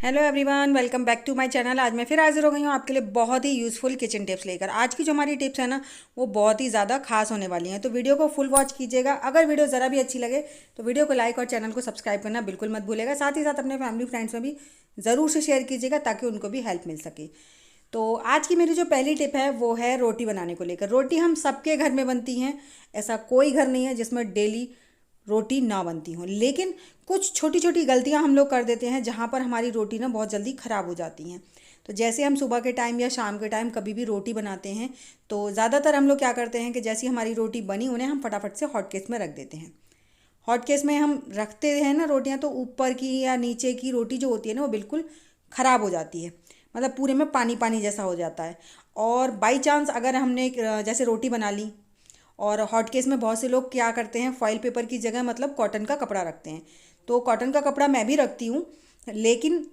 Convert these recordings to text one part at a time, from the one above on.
Hello everyone, welcome back to my channel. आज मैं फिर हाजिर हो गई हूँ आपके लिए बहुत ही यूज़फुल किचन टिप्स लेकर। आज की जो हमारी टिप्स है ना, वो बहुत ही ज़्यादा खास होने वाली हैं, तो वीडियो को फुल वॉच कीजिएगा। अगर वीडियो ज़रा भी अच्छी लगे तो वीडियो को लाइक और चैनल को सब्सक्राइब करना बिल्कुल मत भूलेगा। साथ ही साथ अपने फैमिली फ्रेंड्स में भी ज़रूर से शेयर कीजिएगा ताकि उनको भी हेल्प मिल सके। तो आज की मेरी जो पहली टिप है वो है रोटी बनाने को लेकर। रोटी हम सबके घर में बनती हैं, ऐसा कोई घर नहीं है जिसमें डेली रोटी ना बनती हो, लेकिन कुछ छोटी छोटी गलतियां हम लोग कर देते हैं जहां पर हमारी रोटी ना बहुत जल्दी ख़राब हो जाती हैं। तो जैसे हम सुबह के टाइम या शाम के टाइम कभी भी रोटी बनाते हैं तो ज़्यादातर हम लोग क्या करते हैं कि जैसी हमारी रोटी बनी उन्हें हम फटाफट से हॉटकेस में रख देते हैं। हॉटकेस में हम रखते हैं ना रोटियां, तो ऊपर की या नीचे की रोटी जो होती है ना वो बिल्कुल ख़राब हो जाती है, मतलब पूरे में पानी पानी जैसा हो जाता है। और बाई चांस अगर हमने जैसे रोटी बना ली और हॉट केस में बहुत से लोग क्या करते हैं, फॉइल पेपर की जगह मतलब कॉटन का कपड़ा रखते हैं। तो कॉटन का कपड़ा मैं भी रखती हूँ, लेकिन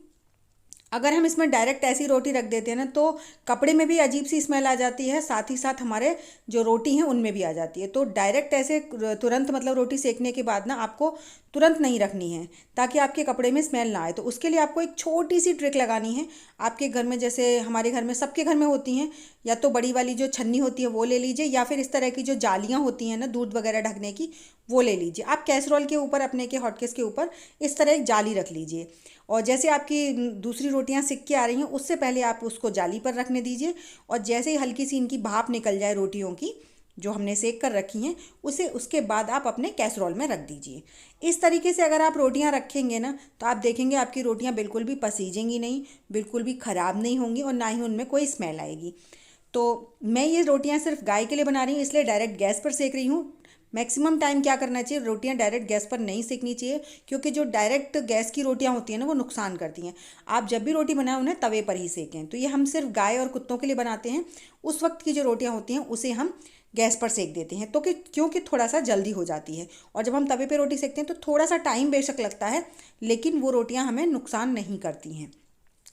अगर हम इसमें डायरेक्ट ऐसी रोटी रख देते हैं ना तो कपड़े में भी अजीब सी स्मेल आ जाती है, साथ ही साथ हमारे जो रोटी हैं उनमें भी आ जाती है। तो डायरेक्ट ऐसे तुरंत मतलब रोटी सेकने के बाद ना आपको तुरंत नहीं रखनी है ताकि आपके कपड़े में स्मेल ना आए। तो उसके लिए आपको एक छोटी सी ट्रिक लगानी है। आपके घर में, जैसे हमारे घर में सबके घर में होती हैं, या तो बड़ी वाली जो छन्नी होती है वो ले लीजिए, या फिर इस तरह की जो जालियाँ होती हैं ना दूध वगैरह ढकने की, वो ले लीजिए। आप कैसरोल के ऊपर अपने के हॉटकेस के ऊपर इस तरह एक जाली रख लीजिए, और जैसे आपकी दूसरी रोटियां सिक के आ रही हैं उससे पहले आप उसको जाली पर रखने दीजिए। और जैसे ही हल्की सी इनकी भाप निकल जाए रोटियों की जो हमने सेक कर रखी हैं, उसे उसके बाद आप अपने कैसरोल में रख दीजिए। इस तरीके से अगर आप रोटियां रखेंगे ना तो आप देखेंगे आपकी रोटियां बिल्कुल भी पसीजेंगी नहीं, बिल्कुल भी ख़राब नहीं होंगी, और ना ही उनमें कोई स्मेल आएगी। तो मैं ये रोटियां सिर्फ गाय के लिए बना रही हूँ, इसलिए डायरेक्ट गैस पर सेक रही हूँ। मैक्सिमम टाइम क्या करना चाहिए, रोटियां डायरेक्ट गैस पर नहीं सेकनी चाहिए, क्योंकि जो डायरेक्ट गैस की रोटियां होती हैं ना वो नुकसान करती हैं। आप जब भी रोटी बनाएं उन्हें तवे पर ही सेकें। तो ये हम सिर्फ गाय और कुत्तों के लिए बनाते हैं। उस वक्त की जो रोटियां होती हैं उसे हम गैस पर सेक देते हैं, तो कि क्योंकि थोड़ा सा जल्दी हो जाती है। और जब हम तवे पे रोटी सेकते हैं तो थोड़ा सा टाइम बेशक लगता है, लेकिन वो रोटियां हमें नुकसान नहीं करती हैं।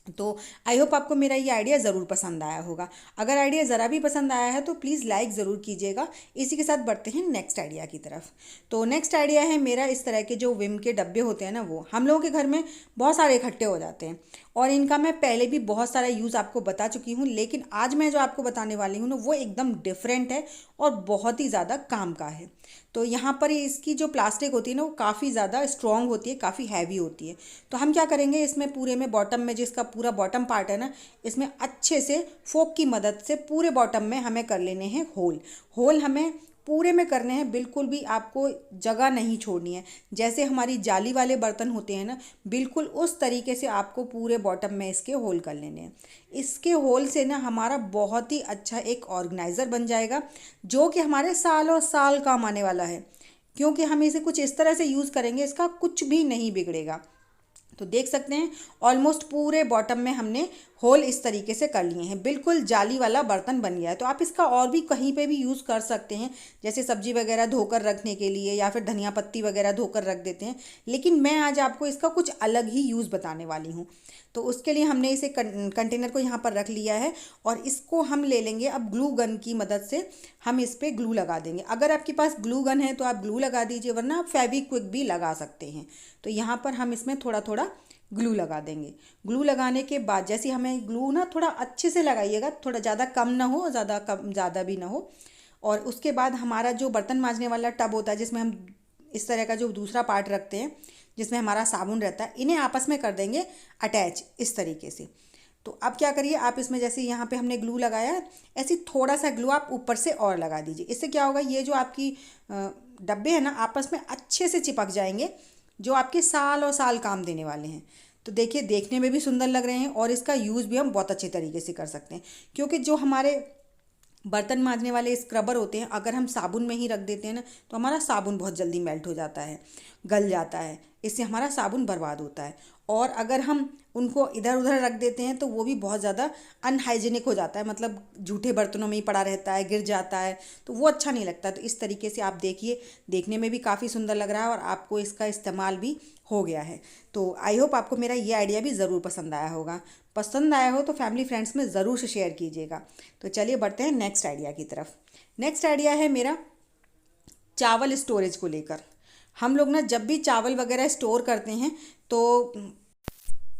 तो आई होप आपको मेरा ये आइडिया ज़रूर पसंद आया होगा। अगर आइडिया ज़रा भी पसंद आया है तो प्लीज़ लाइक ज़रूर कीजिएगा। इसी के साथ बढ़ते हैं नेक्स्ट आइडिया की तरफ। तो नेक्स्ट आइडिया है मेरा, इस तरह के जो विम के डब्बे होते हैं ना, वो हम लोगों के घर में बहुत सारे इकट्ठे हो जाते हैं, और इनका मैं पहले भी बहुत सारा यूज़ आपको बता चुकी हूँ, लेकिन आज मैं जो आपको बताने वाली हूँ ना वो एकदम डिफरेंट है और बहुत ही ज़्यादा काम का है। तो यहाँ पर इसकी जो प्लास्टिक होती है ना वो काफ़ी ज़्यादा स्ट्रॉन्ग होती है, काफ़ी हैवी होती है। तो हम क्या करेंगे, इसमें पूरे में बॉटम में जिसका पूरा बॉटम पार्ट है ना, इसमें अच्छे से फोक की मदद से पूरे बॉटम में हमें कर लेने हैं होल। होल हमें पूरे में करने हैं, बिल्कुल भी आपको जगह नहीं छोड़नी है। जैसे हमारी जाली वाले बर्तन होते हैं ना, बिल्कुल उस तरीके से आपको पूरे बॉटम में इसके होल कर लेने हैं। इसके होल से ना हमारा बहुत ही अच्छा एक ऑर्गेनाइज़र बन जाएगा, जो कि हमारे सालों साल काम आने वाला है, क्योंकि हम इसे कुछ इस तरह से यूज़ करेंगे इसका कुछ भी नहीं बिगड़ेगा। तो देख सकते हैं ऑलमोस्ट पूरे बॉटम में हमने होल इस तरीके से कर लिए हैं, बिल्कुल जाली वाला बर्तन बन गया है। तो आप इसका और भी कहीं पे भी यूज़ कर सकते हैं, जैसे सब्जी वगैरह धोकर रखने के लिए, या फिर धनिया पत्ती वगैरह धोकर रख देते हैं। लेकिन मैं आज आपको इसका कुछ अलग ही यूज़ बताने वाली हूँ। तो उसके लिए हमने इसे कंटेनर को यहाँ पर रख लिया है, और इसको हम ले लेंगे अब ग्लू गन की मदद से। हम इस पर ग्लू लगा देंगे। अगर आपके पास ग्लू गन है तो आप ग्लू लगा दीजिए, वरना आप फेविक्विक भी लगा सकते हैं। तो यहाँ पर हम इसमें थोड़ा थोड़ा ग्लू लगा देंगे। ग्लू लगाने के बाद जैसे हमें ग्लू ना थोड़ा अच्छे से लगाइएगा, थोड़ा ज़्यादा कम ना हो, ज़्यादा कम ज़्यादा भी ना हो। और उसके बाद हमारा जो बर्तन मांजने वाला टब होता है, जिसमें हम इस तरह का जो दूसरा पार्ट रखते हैं जिसमें हमारा साबुन रहता है, इन्हें आपस में कर देंगे अटैच इस तरीके से। तो अब क्या करिए, आप इसमें जैसे यहाँ पे हमने ग्लू लगाया है, ऐसे थोड़ा सा ग्लू आप ऊपर से और लगा दीजिए। इससे क्या होगा, ये जो आपकी डब्बे हैं ना आपस में अच्छे से चिपक जाएंगे, जो आपके साल और साल काम देने वाले हैं। तो देखिए, देखने में भी सुंदर लग रहे हैं और इसका यूज़ भी हम बहुत अच्छे तरीके से कर सकते हैं, क्योंकि जो हमारे बर्तन मांजने वाले स्क्रबर होते हैं, अगर हम साबुन में ही रख देते हैं ना तो हमारा साबुन बहुत जल्दी मेल्ट हो जाता है, गल जाता है, इससे हमारा साबुन बर्बाद होता है। और अगर हम उनको इधर उधर रख देते हैं तो वो भी बहुत ज़्यादा अनहाइजीनिक हो जाता है, मतलब जूठे बर्तनों में ही पड़ा रहता है, गिर जाता है, तो वो अच्छा नहीं लगता। तो इस तरीके से आप देखिए, देखने में भी काफ़ी सुंदर लग रहा है और आपको इसका इस्तेमाल भी हो गया है। तो आई होप आपको मेरा ये आइडिया भी ज़रूर पसंद आया होगा। पसंद आया हो तो फैमिली फ्रेंड्स में ज़रूर से शेयर कीजिएगा। तो चलिए बढ़ते हैं नेक्स्ट आइडिया की तरफ। नेक्स्ट आइडिया है मेरा चावल स्टोरेज को लेकर। हम लोग ना जब भी चावल वगैरह स्टोर करते हैं तो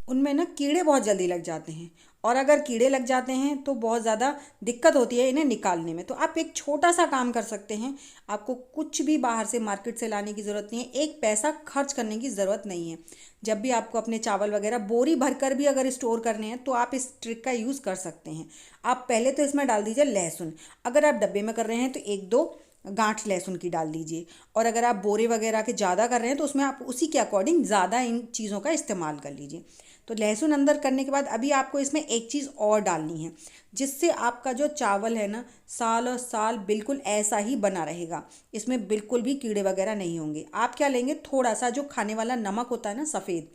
उनमें ना कीड़े बहुत जल्दी लग जाते हैं, और अगर कीड़े लग जाते हैं तो बहुत ज़्यादा दिक्कत होती है इन्हें निकालने में। तो आप एक छोटा सा काम कर सकते हैं, आपको कुछ भी बाहर से मार्केट से लाने की ज़रूरत नहीं है, एक पैसा खर्च करने की ज़रूरत नहीं है। जब भी आपको अपने चावल वगैरह बोरी भर कर भी अगर स्टोर करने हैं तो आप इस ट्रिक का यूज़ कर सकते हैं। आप पहले तो इसमें डाल दीजिए लहसुन। अगर आप डब्बे में कर रहे हैं तो एक दो गांठ लहसुन की डाल दीजिए, और अगर आप बोरे वगैरह के ज़्यादा कर रहे हैं तो उसमें आप उसी के अकॉर्डिंग ज़्यादा इन चीज़ों का इस्तेमाल कर लीजिए। तो लहसुन अंदर करने के बाद अभी आपको इसमें एक चीज़ और डालनी है, जिससे आपका जो चावल है ना साल और साल बिल्कुल ऐसा ही बना रहेगा। इसमें बिल्कुल भी कीड़े वगैरह नहीं होंगे। आप क्या लेंगे, थोड़ा सा जो खाने वाला नमक होता है ना सफ़ेद,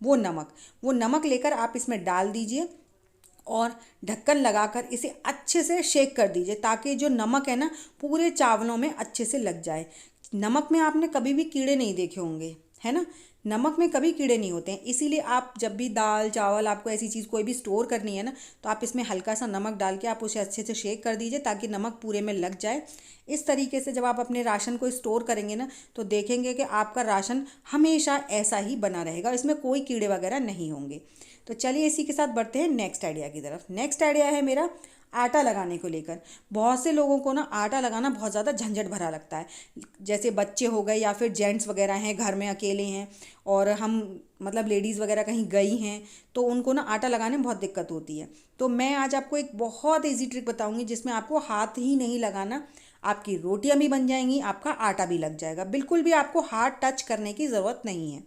वो नमक लेकर आप इसमें डाल दीजिए और ढक्कन लगाकर इसे अच्छे से शेक कर दीजिए, ताकि जो नमक है ना पूरे चावलों में अच्छे से लग जाए। नमक में आपने कभी भी कीड़े नहीं देखे होंगे, है ना। नमक में कभी कीड़े नहीं होते हैं, इसीलिए आप जब भी दाल चावल आपको ऐसी चीज़ कोई भी स्टोर करनी है ना, तो आप इसमें हल्का सा नमक डाल के आप उसे अच्छे से शेक कर दीजिए, ताकि नमक पूरे में लग जाए। इस तरीके से जब आप अपने राशन को स्टोर करेंगे ना, तो देखेंगे कि आपका राशन हमेशा ऐसा ही बना रहेगा, इसमें कोई कीड़े वगैरह नहीं होंगे। तो चलिए इसी के साथ बढ़ते हैं नेक्स्ट आइडिया की तरफ। नेक्स्ट आइडिया है मेरा आटा लगाने को लेकर। बहुत से लोगों को ना आटा लगाना बहुत ज़्यादा झंझट भरा लगता है। जैसे बच्चे हो गए या फिर जेंट्स वगैरह हैं, घर में अकेले हैं, और हम मतलब लेडीज़ वगैरह कहीं गई हैं, तो उनको ना आटा लगाने में बहुत दिक्कत होती है। तो मैं आज आपको एक बहुत ईजी ट्रिक बताऊंगी, जिसमें आपको हाथ ही नहीं लगाना, आपकी रोटियां भी बन जाएंगी, आपका आटा भी लग जाएगा। बिल्कुल भी आपको हाथ टच करने की ज़रूरत नहीं है।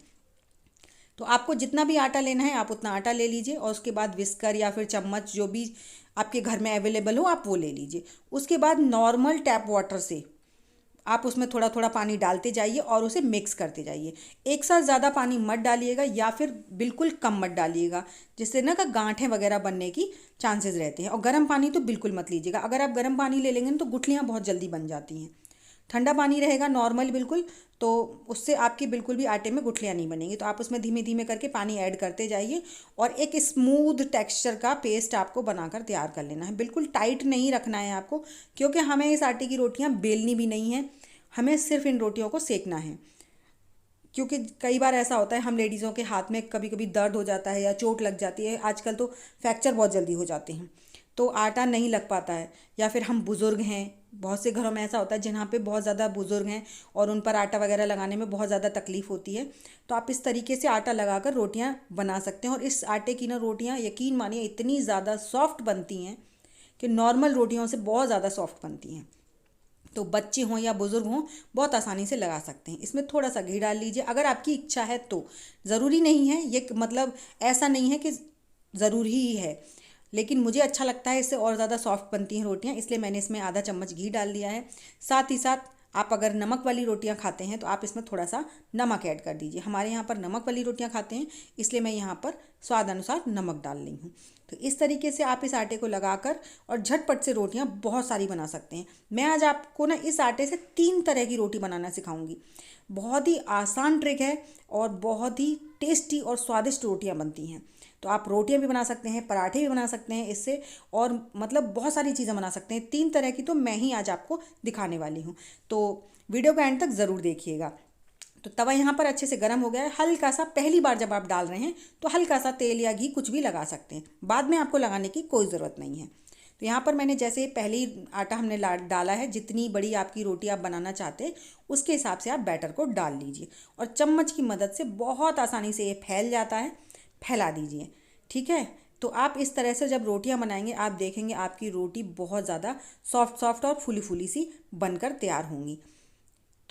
तो आपको जितना भी आटा लेना है आप उतना आटा ले लीजिए, और उसके बाद विस्कर या फिर चम्मच जो भी आपके घर में अवेलेबल हो आप वो ले लीजिए। उसके बाद नॉर्मल टैप वाटर से आप उसमें थोड़ा थोड़ा पानी डालते जाइए और उसे मिक्स करते जाइए। एक साथ ज़्यादा पानी मत डालिएगा, या फिर बिल्कुल कम मत डालिएगा, जिससे ना का गांठें वगैरह बनने की चांसेस रहते हैं। और गर्म पानी तो बिल्कुल मत लीजिएगा, अगर आप गर्म पानी ले लेंगे ना तो गुठलियाँ बहुत जल्दी बन जाती हैं। ठंडा पानी रहेगा नॉर्मल बिल्कुल, तो उससे आपकी बिल्कुल भी आटे में गुठलियाँ नहीं बनेंगी। तो आप उसमें धीमे धीमे करके पानी ऐड करते जाइए, और एक स्मूथ टेक्सचर का पेस्ट आपको बनाकर तैयार कर लेना है। बिल्कुल टाइट नहीं रखना है आपको, क्योंकि हमें इस आटे की रोटियां बेलनी भी नहीं है, हमें सिर्फ इन रोटियों को सेकना है। क्योंकि कई बार ऐसा होता है हम लेडीज़ों के हाथ में कभी कभी दर्द हो जाता है या चोट लग जाती है, आजकल तो फ्रैक्चर बहुत जल्दी हो जाते हैं, तो आटा नहीं लग पाता है। या फिर हम बुज़ुर्ग हैं, बहुत से घरों में ऐसा होता है जहाँ पे बहुत ज़्यादा बुज़ुर्ग हैं और उन पर आटा वगैरह लगाने में बहुत ज़्यादा तकलीफ़ होती है। तो आप इस तरीके से आटा लगाकर रोटियां बना सकते हैं, और इस आटे की ना रोटियां यकीन मानिए इतनी ज़्यादा सॉफ्ट बनती हैं कि नॉर्मल रोटियों से बहुत ज़्यादा सॉफ्ट बनती हैं। तो बच्चे हों या बुज़ुर्ग हों बहुत आसानी से लगा सकते हैं। इसमें थोड़ा सा घी डाल लीजिए अगर आपकी इच्छा है तो, ज़रूरी नहीं है ये, मतलब ऐसा नहीं है कि ज़रूरी ही है, लेकिन मुझे अच्छा लगता है, इससे और ज़्यादा सॉफ्ट बनती हैं रोटियां, इसलिए मैंने इसमें आधा चम्मच घी डाल दिया है। साथ ही साथ आप अगर नमक वाली रोटियां खाते हैं तो आप इसमें थोड़ा सा नमक ऐड कर दीजिए। हमारे यहाँ पर नमक वाली रोटियां खाते हैं, इसलिए मैं यहाँ पर स्वाद अनुसार नमक डाल रही हूँ। तो इस तरीके से आप इस आटे को लगाकर और झटपट से रोटियां बहुत सारी बना सकते हैं। मैं आज आपको ना इस आटे से 3 तरह की रोटी बनाना सिखाऊंगी। बहुत ही आसान ट्रिक है और बहुत ही टेस्टी और स्वादिष्ट रोटियां बनती हैं। तो आप रोटियां भी बना सकते हैं, पराठे भी बना सकते हैं इससे, और मतलब बहुत सारी चीज़ें बना सकते हैं। 3 तरह की तो मैं ही आज आपको दिखाने वाली हूँ, तो वीडियो का एंड तक ज़रूर देखिएगा। तो तवा यहाँ पर अच्छे से गर्म हो गया है। हल्का सा पहली बार जब आप डाल रहे हैं तो हल्का सा तेल या घी कुछ भी लगा सकते हैं, बाद में आपको लगाने की कोई ज़रूरत नहीं है। तो यहाँ पर मैंने जैसे पहली आटा हमने डाला है, जितनी बड़ी आपकी रोटी आप बनाना चाहते हैं उसके हिसाब से आप बैटर को डाल लीजिए, और चम्मच की मदद से बहुत आसानी से ये फैल जाता है, फैला दीजिए। ठीक है, तो आप इस तरह से जब रोटियां बनाएंगे आप देखेंगे आपकी रोटी बहुत ज़्यादा सॉफ्ट सॉफ्ट और फूली फूली सी बनकर तैयार होंगी।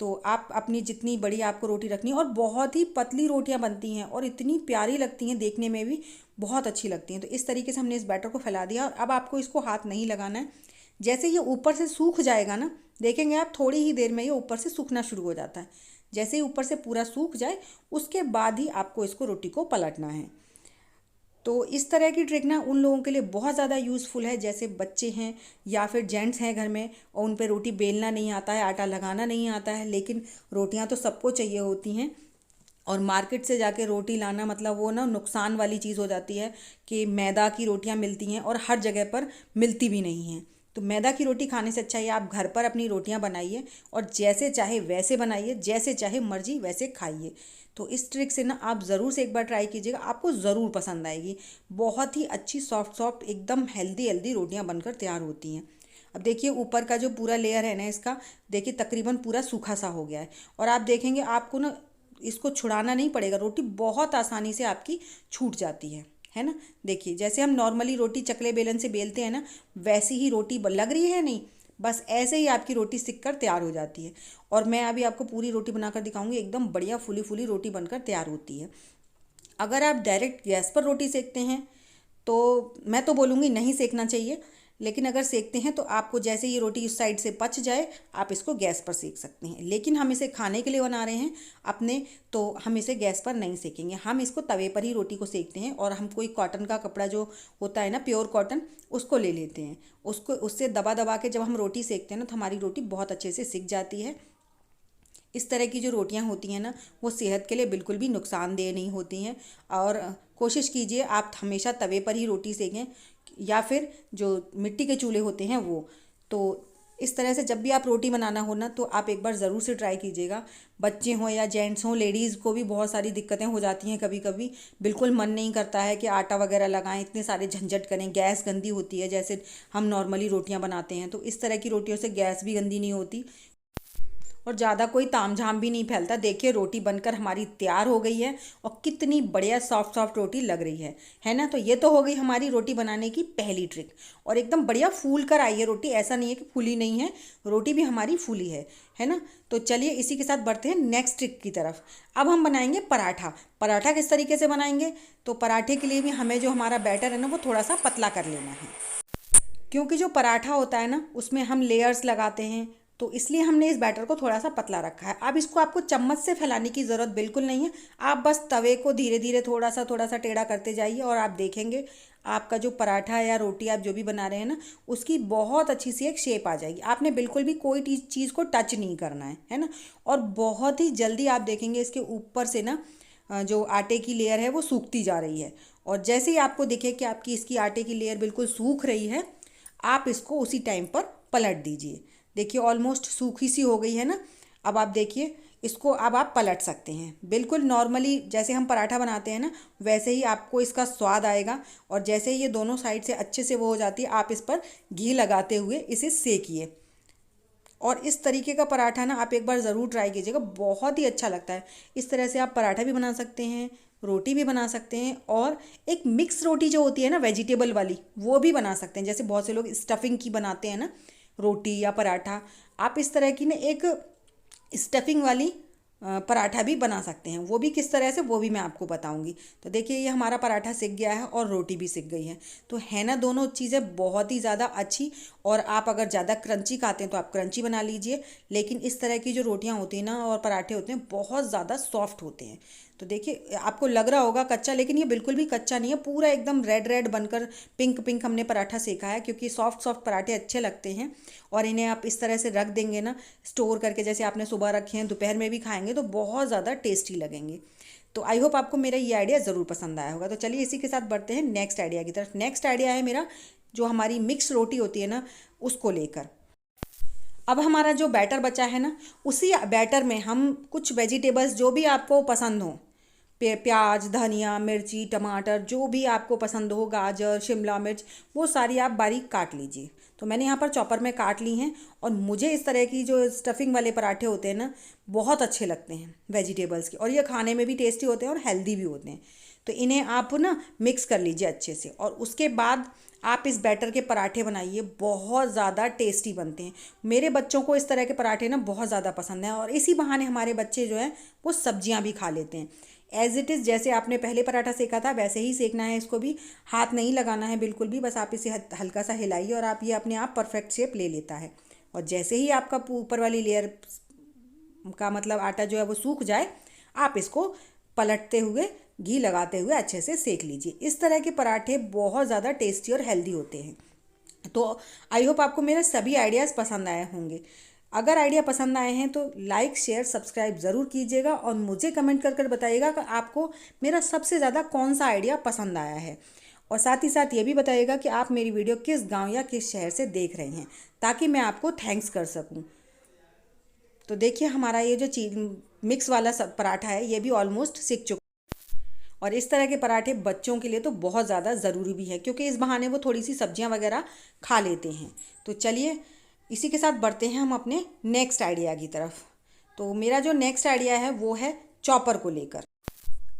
तो आप अपनी जितनी बड़ी आपको रोटी रखनी है, और बहुत ही पतली रोटियां बनती हैं और इतनी प्यारी लगती हैं, देखने में भी बहुत अच्छी लगती हैं। तो इस तरीके से हमने इस बैटर को फैला दिया, और अब आपको इसको हाथ नहीं लगाना है। जैसे ये ऊपर से सूख जाएगा ना, देखेंगे आप थोड़ी ही देर में ये ऊपर से सूखना शुरू हो जाता है। जैसे ही ऊपर से पूरा सूख जाए उसके बाद ही आपको इसको रोटी को पलटना है। तो इस तरह की ट्रिक ना उन लोगों के लिए बहुत ज़्यादा यूज़फुल है, जैसे बच्चे हैं या फिर जेंट्स हैं घर में और उन पे रोटी बेलना नहीं आता है, आटा लगाना नहीं आता है, लेकिन रोटियां तो सबको चाहिए होती हैं। और मार्केट से जाके रोटी लाना मतलब वो ना नुकसान वाली चीज़ हो जाती है कि मैदा की रोटियां मिलती हैं और हर जगह पर मिलती भी नहीं हैं। तो मैदा की रोटी खाने से अच्छा है आप घर पर अपनी रोटियां बनाइए, और जैसे चाहे वैसे बनाइए, जैसे चाहे मर्जी वैसे खाइए। तो इस ट्रिक से ना आप ज़रूर से एक बार ट्राई कीजिएगा, आपको ज़रूर पसंद आएगी। बहुत ही अच्छी सॉफ्ट सॉफ्ट एकदम हेल्दी हेल्दी रोटियां बनकर तैयार होती हैं। अब देखिए ऊपर का जो पूरा लेयर है ना इसका, देखिए तकरीबन पूरा सूखा सा हो गया है। और आप देखेंगे आपको ना इसको छुड़ाना नहीं पड़ेगा, रोटी बहुत आसानी से आपकी छूट जाती है ना। देखिए जैसे हम नॉर्मली रोटी चकले बेलन से बेलते हैं ना, वैसी ही रोटी लग रही है नहीं, बस ऐसे ही आपकी रोटी सिक कर तैयार हो जाती है। और मैं अभी आपको पूरी रोटी बनाकर दिखाऊंगी, एकदम बढ़िया फूली फूली रोटी बनकर तैयार होती है। अगर आप डायरेक्ट गैस पर रोटी सेकते हैं तो मैं तो बोलूँगी नहीं सेकना चाहिए, लेकिन अगर सेकते हैं तो आपको जैसे ये रोटी इस साइड से पच जाए आप इसको गैस पर सेक सकते हैं। लेकिन हम इसे खाने के लिए बना रहे हैं अपने, तो हम इसे गैस पर नहीं सेकेंगे, हम इसको तवे पर ही रोटी को सेकते हैं। और हम कोई कॉटन का कपड़ा जो होता है ना, प्योर कॉटन, उसको ले लेते हैं, उसको उससे दबा दबा के जब हम रोटी सेकते हैं ना तो हमारी रोटी बहुत अच्छे से सिक जाती है। इस तरह की जो रोटियां होती हैं ना, वो सेहत के लिए बिल्कुल भी नुकसानदेह नहीं होती हैं। और कोशिश कीजिए आप हमेशा तवे पर ही रोटी सेकें, या फिर जो मिट्टी के चूल्हे होते हैं वो। तो इस तरह से जब भी आप रोटी बनाना हो ना, तो आप एक बार ज़रूर से ट्राई कीजिएगा। बच्चे हों या जेंट्स हों, लेडीज़ को भी बहुत सारी दिक्कतें हो जाती हैं कभी कभी, बिल्कुल मन नहीं करता है कि आटा वगैरह लगाएं, इतने सारे झंझट करें, गैस गंदी होती है जैसे हम नॉर्मली रोटियां बनाते हैं। तो इस तरह की रोटियों से गैस भी गंदी नहीं होती और ज़्यादा कोई तामझाम भी नहीं फैलता। देखिए रोटी बनकर हमारी तैयार हो गई है और कितनी बढ़िया सॉफ्ट सॉफ्ट रोटी लग रही है ना। तो ये तो हो गई हमारी रोटी बनाने की पहली ट्रिक। और एकदम बढ़िया फूल कर आई है रोटी, ऐसा नहीं है कि फूली नहीं है, रोटी भी हमारी फूली है ना। तो चलिए इसी के साथ बढ़ते हैं नेक्स्ट ट्रिक की तरफ। अब हम बनाएंगे पराठा। पराठा किस तरीके से बनाएंगे, तो पराठे के लिए भी हमें जो हमारा बैटर है ना वो थोड़ा सा पतला कर लेना है, क्योंकि जो पराठा होता है ना उसमें हम लेयर्स लगाते हैं, तो इसलिए हमने इस बैटर को थोड़ा सा पतला रखा है। अब इसको आपको चम्मच से फैलाने की ज़रूरत बिल्कुल नहीं है, आप बस तवे को धीरे धीरे थोड़ा सा टेढ़ा करते जाइए और आप देखेंगे आपका जो पराठा या रोटी आप जो भी बना रहे हैं ना, उसकी बहुत अच्छी सी एक शेप आ जाएगी। आपने बिल्कुल भी कोई चीज़ को टच नहीं करना है ना। और बहुत ही जल्दी आप देखेंगे इसके ऊपर से ना जो आटे की लेयर है वो सूखती जा रही है। और जैसे ही आपको दिखे कि आपकी इसकी आटे की लेयर बिल्कुल सूख रही है, आप इसको उसी टाइम पर पलट दीजिए। देखिए ऑलमोस्ट सूखी सी हो गई है ना। अब आप देखिए इसको, अब आप पलट सकते हैं। बिल्कुल नॉर्मली जैसे हम पराठा बनाते हैं ना, वैसे ही आपको इसका स्वाद आएगा। और जैसे ही ये दोनों साइड से अच्छे से वो हो जाती है, आप इस पर घी लगाते हुए इसे सेकिए। और इस तरीके का पराठा ना आप एक बार ज़रूर ट्राई कीजिएगा, बहुत ही अच्छा लगता है। इस तरह से आप पराठा भी बना सकते हैं, रोटी भी बना सकते हैं, और एक मिक्स रोटी जो होती है ना वेजिटेबल वाली, वो भी बना सकते हैं। जैसे बहुत से लोग स्टफिंग की बनाते हैं ना रोटी या पराठा, आप इस तरह की ना एक स्टफिंग वाली पराठा भी बना सकते हैं। वो भी किस तरह से, वो भी मैं आपको बताऊंगी। तो देखिए ये हमारा पराठा सिक गया है और रोटी भी सिक गई है। तो है ना दोनों चीज़ें बहुत ही ज़्यादा अच्छी। और आप अगर ज़्यादा क्रंची खाते हैं तो आप क्रंची बना लीजिए, लेकिन इस तरह की जो रोटियां होती हैं ना और पराठे होते हैं बहुत ज़्यादा सॉफ्ट होते हैं। तो देखिए आपको लग रहा होगा कच्चा, लेकिन ये बिल्कुल भी कच्चा नहीं है, पूरा एकदम रेड रेड बनकर पिंक पिंक हमने पराठा सेका है, क्योंकि सॉफ्ट सॉफ्ट पराठे अच्छे लगते हैं। और इन्हें आप इस तरह से रख देंगे ना स्टोर करके, जैसे आपने सुबह रखे हैं दोपहर में भी खाएंगे तो बहुत ज़्यादा टेस्टी लगेंगे। तो आई होप आपको मेरा ये आइडिया ज़रूर पसंद आया होगा। तो चलिए इसी के साथ बढ़ते हैं नेक्स्ट आइडिया की तरफ। नेक्स्ट आइडिया है मेरा जो हमारी मिक्स रोटी होती है ना उसको लेकर। अब हमारा जो बैटर बचा है ना, उसी बैटर में हम कुछ वेजिटेबल्स जो भी आपको पसंद हो, प्याज, धनिया, मिर्ची, टमाटर, जो भी आपको पसंद हो, गाजर, शिमला मिर्च, वो सारी आप बारीक काट लीजिए। तो मैंने यहाँ पर चॉपर में काट ली हैं। और मुझे इस तरह की जो स्टफिंग वाले पराठे होते हैं ना बहुत अच्छे लगते हैं वेजिटेबल्स के, और ये खाने में भी टेस्टी होते हैं और हेल्दी भी होते हैं। तो इन्हें आप ना मिक्स कर लीजिए अच्छे से, और उसके बाद आप इस बैटर के पराठे बनाइए, बहुत ज़्यादा टेस्टी बनते हैं। मेरे बच्चों को इस तरह के पराठे ना बहुत ज़्यादा पसंद हैं, और इसी बहाने हमारे बच्चे जो हैं वो सब्जियां भी खा लेते हैं। एज इट इज़ जैसे आपने पहले पराठा सेका था वैसे ही सेकना है इसको भी, हाथ नहीं लगाना है बिल्कुल भी, बस आप इसे हल्का सा हिलाइए और आप ये अपने आप परफेक्ट शेप ले लेता है। और जैसे ही आपका ऊपर वाली लेयर का मतलब आटा जो है वो सूख जाए, आप इसको पलटते हुए घी लगाते हुए अच्छे से सेक लीजिए। इस तरह के पराठे बहुत ज़्यादा टेस्टी और हेल्दी होते हैं। तो आई होप आपको मेरे सभी आइडियाज़ पसंद आए होंगे। अगर आइडिया पसंद आए हैं तो लाइक शेयर सब्सक्राइब ज़रूर कीजिएगा, और मुझे कमेंट कर कर बताइएगा कि आपको मेरा सबसे ज़्यादा कौन सा आइडिया पसंद आया है। और साथ ही साथ ये भी बताइएगा कि आप मेरी वीडियो किस गांव या किस शहर से देख रहे हैं, ताकि मैं आपको थैंक्स कर सकूं। तो देखिए हमारा ये जो चीज़ मिक्स वाला सब पराठा है ये भी ऑलमोस्ट सीख चुका। और इस तरह के पराठे बच्चों के लिए तो बहुत ज़्यादा ज़रूरी भी है, क्योंकि इस बहाने वो थोड़ी सी सब्जियां वगैरह खा लेते हैं। तो चलिए इसी के साथ बढ़ते हैं हम अपने नेक्स्ट आइडिया की तरफ। तो मेरा जो नेक्स्ट आइडिया है वो है चॉपर को लेकर।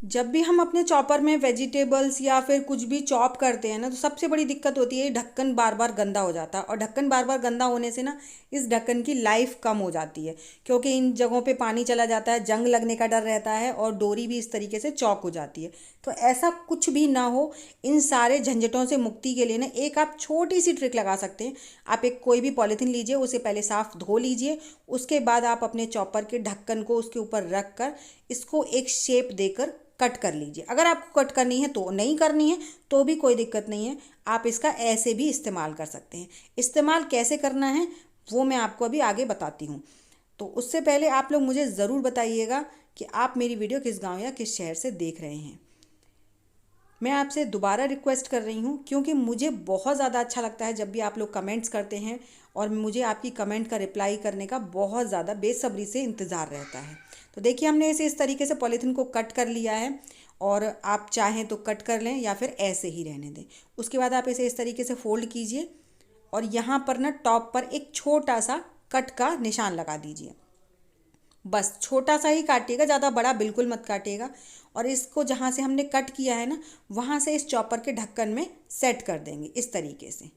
जब भी हम अपने चॉपर में वेजिटेबल्स या फिर कुछ भी चॉप करते हैं ना, तो सबसे बड़ी दिक्कत होती है ढक्कन बार बार गंदा हो जाता है। और ढक्कन बार बार गंदा होने से ना इस ढक्कन की लाइफ कम हो जाती है, क्योंकि इन जगहों पे पानी चला जाता है, जंग लगने का डर रहता है और डोरी भी इस तरीके से चौक हो जाती है। तो ऐसा कुछ भी ना हो, इन सारे झंझटों से मुक्ति के लिए ना एक आप छोटी सी ट्रिक लगा सकते हैं। आप एक कोई भी पॉलीथीन लीजिए, उसे पहले साफ धो लीजिए, उसके बाद आप अपने चॉपर के ढक्कन को उसके ऊपर रख कर इसको एक शेप देकर कट कर लीजिए। अगर आपको कट करनी है तो नहीं करनी है तो भी कोई दिक्कत नहीं है, आप इसका ऐसे भी इस्तेमाल कर सकते हैं। इस्तेमाल कैसे करना है वो मैं आपको अभी आगे बताती हूँ। तो उससे पहले आप लोग मुझे ज़रूर बताइएगा कि आप मेरी वीडियो किस गांव या किस शहर से देख रहे हैं। मैं आपसे दोबारा रिक्वेस्ट कर रही हूँ, क्योंकि मुझे बहुत ज़्यादा अच्छा लगता है जब भी आप लोग कमेंट्स करते हैं, और मुझे आपकी कमेंट का रिप्लाई करने का बहुत ज़्यादा बेसब्री से इंतज़ार रहता है। तो देखिए हमने इसे इस तरीके से पॉलीथीन को कट कर लिया है, और आप चाहें तो कट कर लें या फिर ऐसे ही रहने दें। उसके बाद आप इसे इस तरीके से फोल्ड कीजिए और यहाँ पर ना टॉप पर एक छोटा सा कट का निशान लगा दीजिए। बस छोटा सा ही काटिएगा, ज़्यादा बड़ा बिल्कुल मत काटिएगा। और इसको जहाँ से हमने कट किया है ना, वहाँ से इस चॉपर के ढक्कन में सेट कर देंगे इस तरीके से।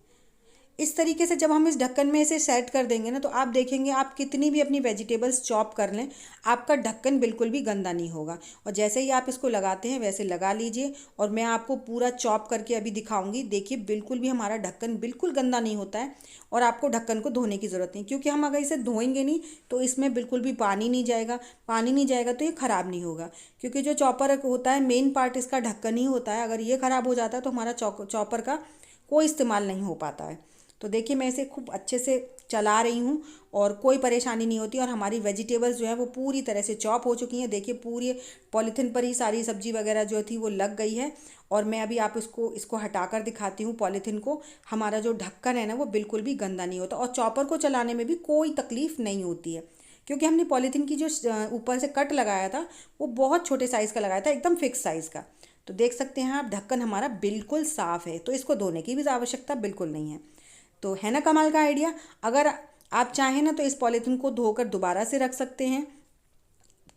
इस तरीके से जब हम इस ढक्कन में इसे सेट कर देंगे ना, तो आप देखेंगे आप कितनी भी अपनी वेजिटेबल्स चॉप कर लें, आपका ढक्कन बिल्कुल भी गंदा नहीं होगा। और जैसे ही आप इसको लगाते हैं वैसे लगा लीजिए, और मैं आपको पूरा चॉप करके अभी दिखाऊंगी। देखिए बिल्कुल भी हमारा ढक्कन बिल्कुल गंदा नहीं होता है, और आपको ढक्कन को धोने की ज़रूरत नहीं, क्योंकि हम अगर इसे धोएंगे नहीं तो इसमें बिल्कुल भी पानी नहीं जाएगा। पानी नहीं जाएगा तो ये ख़राब नहीं होगा, क्योंकि जो चॉपर होता है मेन पार्ट इसका ढक्कन ही होता है। अगर ये ख़राब हो जाता है तो हमारा चॉपर का कोई इस्तेमाल नहीं हो पाता है। तो देखिए मैं इसे खूब अच्छे से चला रही हूँ और कोई परेशानी नहीं होती, और हमारी वेजिटेबल्स जो है वो पूरी तरह से चॉप हो चुकी हैं। देखिए पूरी पॉलीथिन पर ही सारी सब्जी वगैरह जो थी वो लग गई है। और मैं अभी आप इसको हटाकर दिखाती हूँ पॉलीथिन को। हमारा जो ढक्कन है ना वो बिल्कुल भी गंदा नहीं होता, और चॉपर को चलाने में भी कोई तकलीफ़ नहीं होती है, क्योंकि हमने पॉलीथिन की जो ऊपर से कट लगाया था वो बहुत छोटे साइज़ का लगाया था, एकदम फिक्स साइज़ का। तो देख सकते हैं आप ढक्कन हमारा बिल्कुल साफ़ है, तो इसको धोने की भी आवश्यकता बिल्कुल नहीं है। तो है ना कमाल का आइडिया। अगर आप चाहें ना तो इस पॉलीथीन को धोकर दोबारा से रख सकते हैं,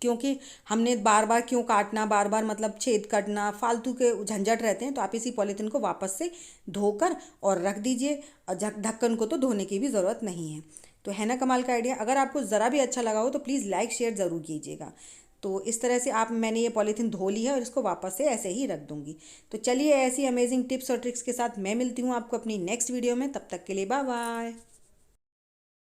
क्योंकि हमने बार बार क्यों काटना, बार बार मतलब छेद करना, फालतू के झंझट रहते हैं। तो आप इसी पॉलीथीन को वापस से धोकर और रख दीजिए, और ढक्कन को तो धोने की भी ज़रूरत नहीं है। तो है ना कमाल का आइडिया। अगर आपको ज़रा भी अच्छा लगा हो तो प्लीज़ लाइक शेयर ज़रूर कीजिएगा। तो इस तरह से मैंने ये पॉलीथीन धो ली है और इसको वापस से ऐसे ही रख दूँगी। तो चलिए ऐसी अमेजिंग टिप्स और ट्रिक्स के साथ मैं मिलती हूँ आपको अपनी नेक्स्ट वीडियो में। तब तक के लिए बाय बाय।